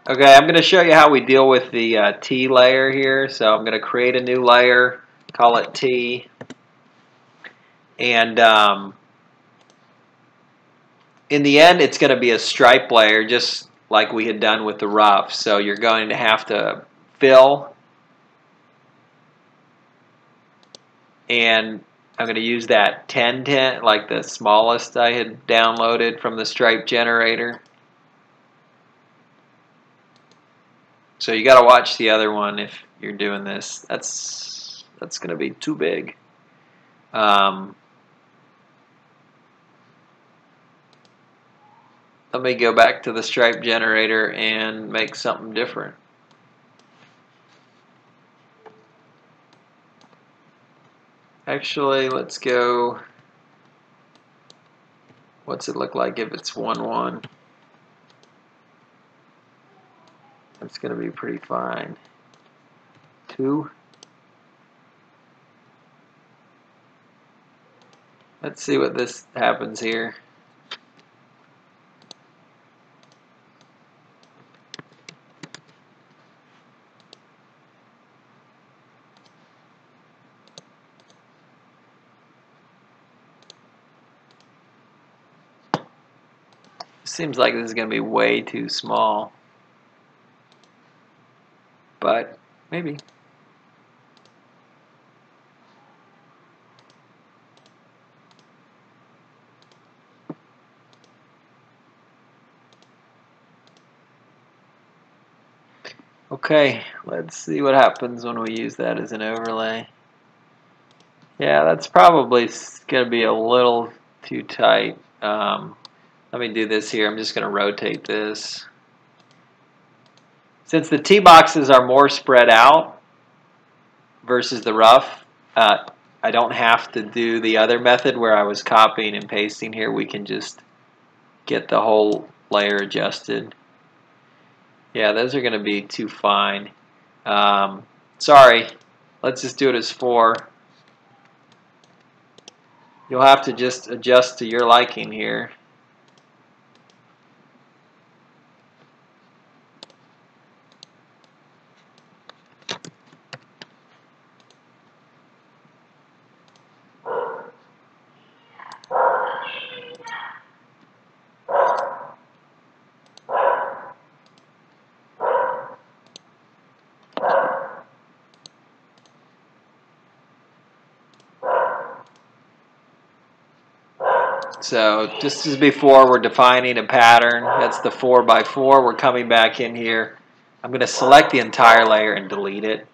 Okay, I'm going to show you how we deal with the T layer here. So I'm going to create a new layer, call it T, and in the end it's going to be a stripe layer just like we had done with the rough. So you're going to have to fill, and I'm going to use that 1010, like the smallest I had downloaded from the stripe generator. So you got to watch the other one if you're doing this. That's going to be too big. Let me go back to the stripe generator and make something different. Actually, let's go. What's it look like if it's 1-1? That's going to be pretty fine. 2. Let's see what this happens here. Seems like this is going to be way too small, but maybe. Okay, let's see what happens when we use that as an overlay. Yeah, that's probably going to be a little too tight. Let me do this here. I'm just going to rotate this. Since the T boxes are more spread out versus the rough, I don't have to do the other method where I was copying and pasting here. We can just get the whole layer adjusted. Yeah, those are going to be too fine. Sorry, let's just do it as 4. You'll have to just adjust to your liking here. So just as before, we're defining a pattern. That's the 4x4. We're coming back in here. I'm going to select the entire layer and delete it.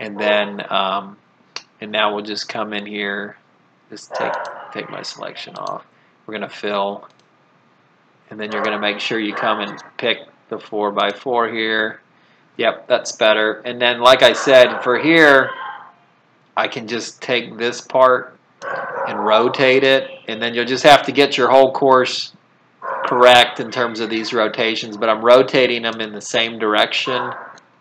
And then, and now we'll just come in here, just take my selection off. We're going to fill. And then you're going to make sure you come and pick the 4x4 here. Yep, that's better. And then, like I said, for here, I can just take this part and rotate it, and then you'll just have to get your whole course correct in terms of these rotations, but I'm rotating them in the same direction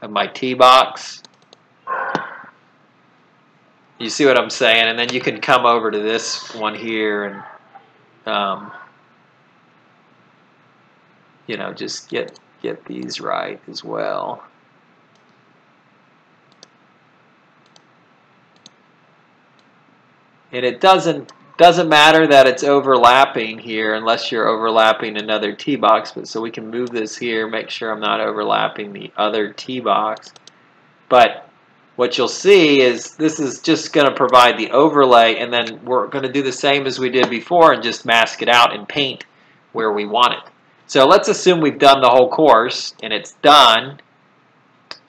of my T box. You see what I'm saying? And then you can come over to this one here and you know, just get these right as well. And it doesn't matter that it's overlapping here unless you're overlapping another T box. But so we can move this here, make sure I'm not overlapping the other T box. But what you'll see is this is just going to provide the overlay, and then we're going to do the same as we did before and just mask it out and paint where we want it. So let's assume we've done the whole course and it's done,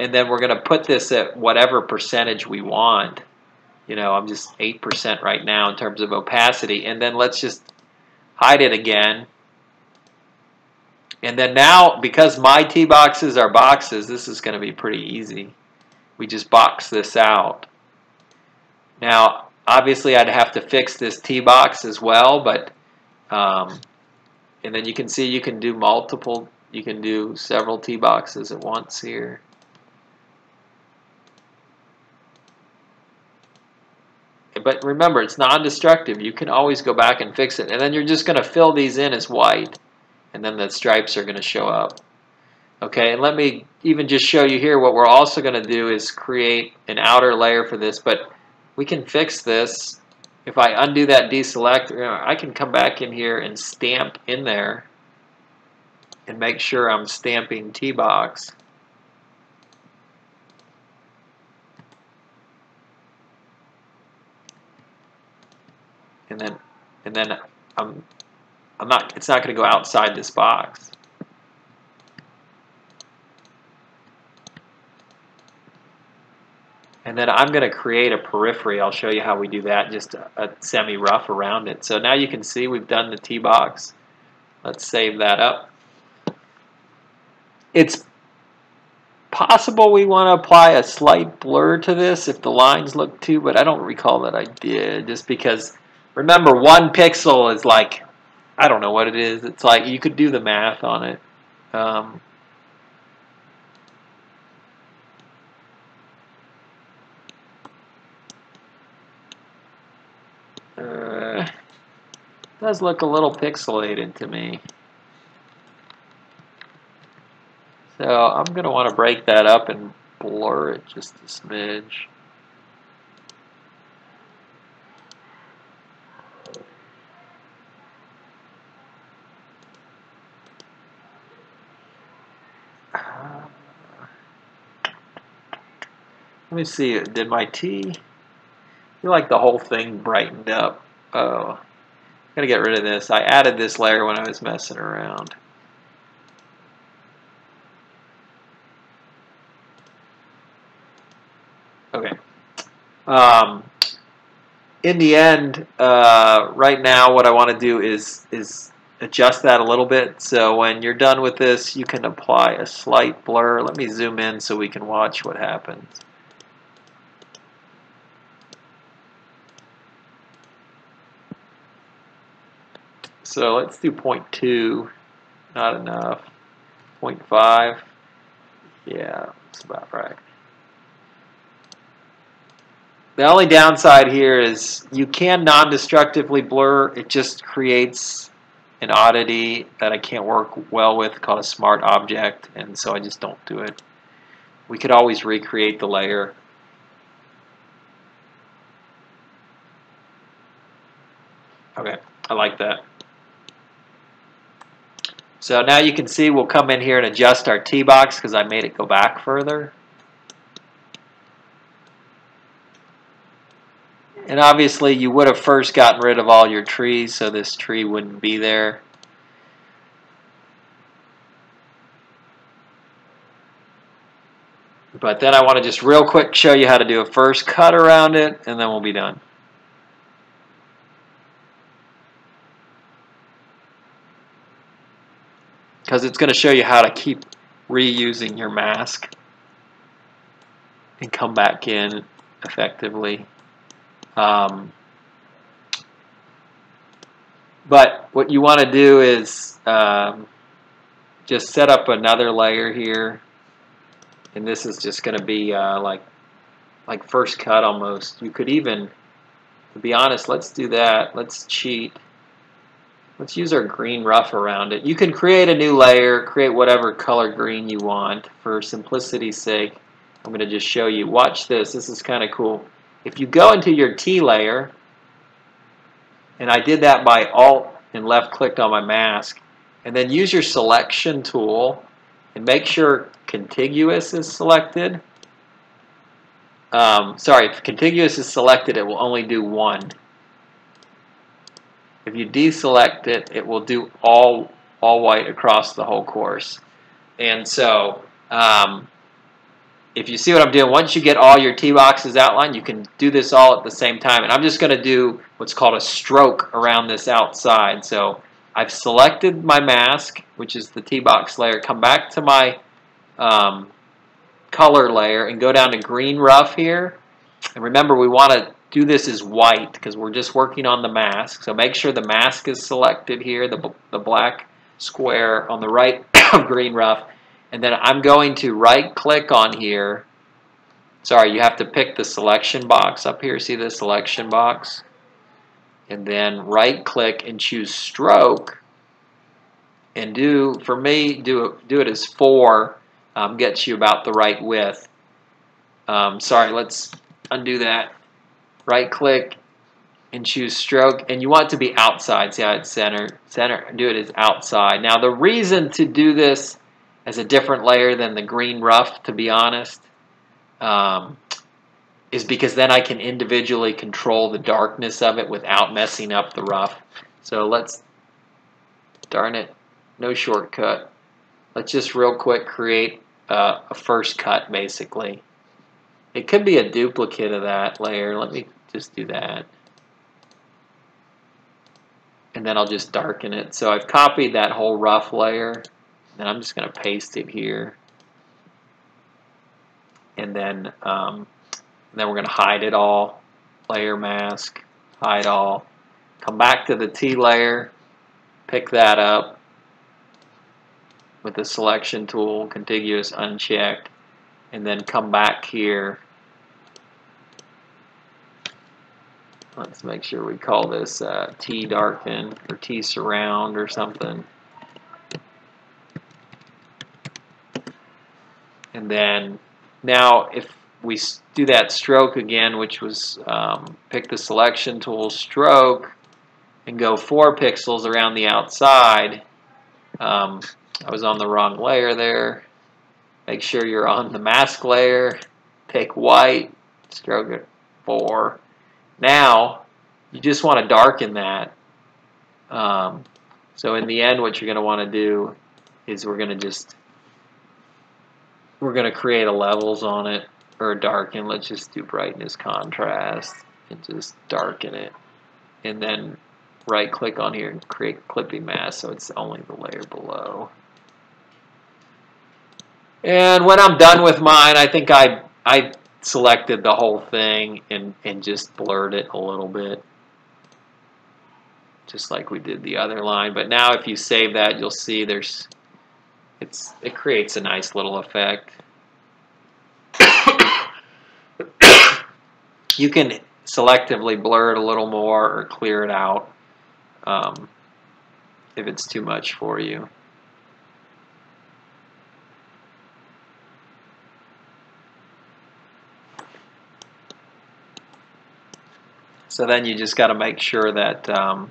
and then we're going to put this at whatever percentage we want. You know, I'm just 8% right now in terms of opacity. And then let's just hide it again. And then now, because my T boxes are boxes, this is going to be pretty easy. We just box this out. Now, obviously, I'd have to fix this T box as well, but, and then you can see you can do multiple, you can do several T boxes at once here. But remember, it's non-destructive. You can always go back and fix it. And then you're just going to fill these in as white. And then the stripes are going to show up. Okay, and let me even just show you here what we're also going to do is create an outer layer for this, but we can fix this. If I undo that deselect, I can come back in here and stamp in there and make sure I'm stamping T-box. And then I'm not, it's not going to go outside this box. And then I'm going to create a periphery. I'll show you how we do that, just a semi-rough around it. So now you can see we've done the T-box. Let's save that up. It's possible we want to apply a slight blur to this if the lines look too, but I don't recall that I did, just because, remember, 1 pixel is like, I don't know what it is. It's like, you could do the math on it. Does look a little pixelated to me. So I'm going to want to break that up and blur it just a smidge. Let me see, did my T? I feel like the whole thing brightened up. Oh, gotta get rid of this. I added this layer when I was messing around. Okay. In the end, right now, what I want to do is adjust that a little bit. So when you're done with this, you can apply a slight blur. Let me zoom in so we can watch what happens. So let's do 0.2. Not enough. 0.5. Yeah, that's about right. The only downside here is you can non-destructively blur. It just creates an oddity that I can't work well with called a smart object, and so I just don't do it. We could always recreate the layer. Okay, I like that. So now you can see we'll come in here and adjust our T-box because I made it go back further. And obviously you would have first gotten rid of all your trees, so this tree wouldn't be there. But then I want to just real quick show you how to do a first cut around it, and then we'll be done. Because it's going to show you how to keep reusing your mask and come back in effectively. But what you want to do is just set up another layer here, and this is just going to be like first cut almost. You could even, to be honest, let's do that. Let's cheat. Let's use our green rough around it. You can create a new layer, create whatever color green you want. For simplicity's sake, I'm going to just show you. Watch this. This is kind of cool. If you go into your T layer, and I did that by Alt and left clicked on my mask, and then use your selection tool and make sure contiguous is selected. Sorry, if contiguous is selected, it will only do 1. If you deselect it, it will do all white across the whole course. And so, if you see what I'm doing, once you get all your T-boxes outlined, you can do this all at the same time. And I'm just going to do what's called a stroke around this outside. So I've selected my mask, which is the T-box layer. Come back to my color layer and go down to green rough here. And remember, we want to do this as white because we're just working on the mask. So make sure the mask is selected here, the black square on the right of green rough. And then I'm going to right click on here. Sorry, you have to pick the selection box up here. See the selection box? And then right click and choose stroke. and for me, do it as 4, gets you about the right width. Sorry, let's undo that. Right click and choose stroke, and you want it to be outside. See how it's center, do it as outside. Now the reason to do this as a different layer than the green rough, to be honest, is because then I can individually control the darkness of it without messing up the rough. So let's, darn it, no shortcut. Let's just real quick create a first cut, basically. It could be a duplicate of that layer. Let me just do that. And then I'll just darken it. So I've copied that whole rough layer, and I'm just going to paste it here. And then we're going to hide it all. Layer mask, hide all. Come back to the T layer, pick that up with the selection tool, contiguous unchecked, and then come back here. Let's make sure we call this T darken or T surround or something. And then now if we do that stroke again, which was pick the selection tool, stroke, and go 4 pixels around the outside. I was on the wrong layer there. Make sure you're on the mask layer. Take white, stroke it 4. Now, you just want to darken that. So in the end, what you're going to want to do is we're going to create a levels on it, or darken. Let's just do brightness contrast and just darken it. And then right click on here and create clipping mask so it's only the layer below. And when I'm done with mine, I think I selected the whole thing and just blurred it a little bit, just like we did the other line. But now if you save that, you'll see it creates a nice little effect. You can selectively blur it a little more or clear it out if it's too much for you. So then you just got to make sure that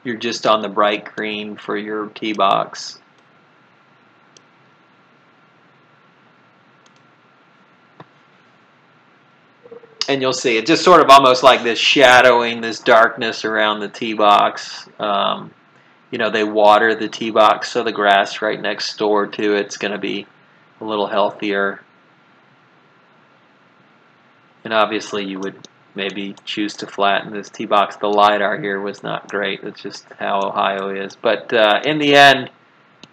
you're just on the bright green for your tee box. And you'll see it just sort of almost like this shadowing, this darkness around the tee box. You know, they water the tee box, so the grass right next door to it's going to be a little healthier. And obviously you would maybe choose to flatten this tee box. The LiDAR here was not great. That's just how Ohio is. But in the end,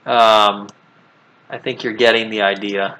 I think you're getting the idea.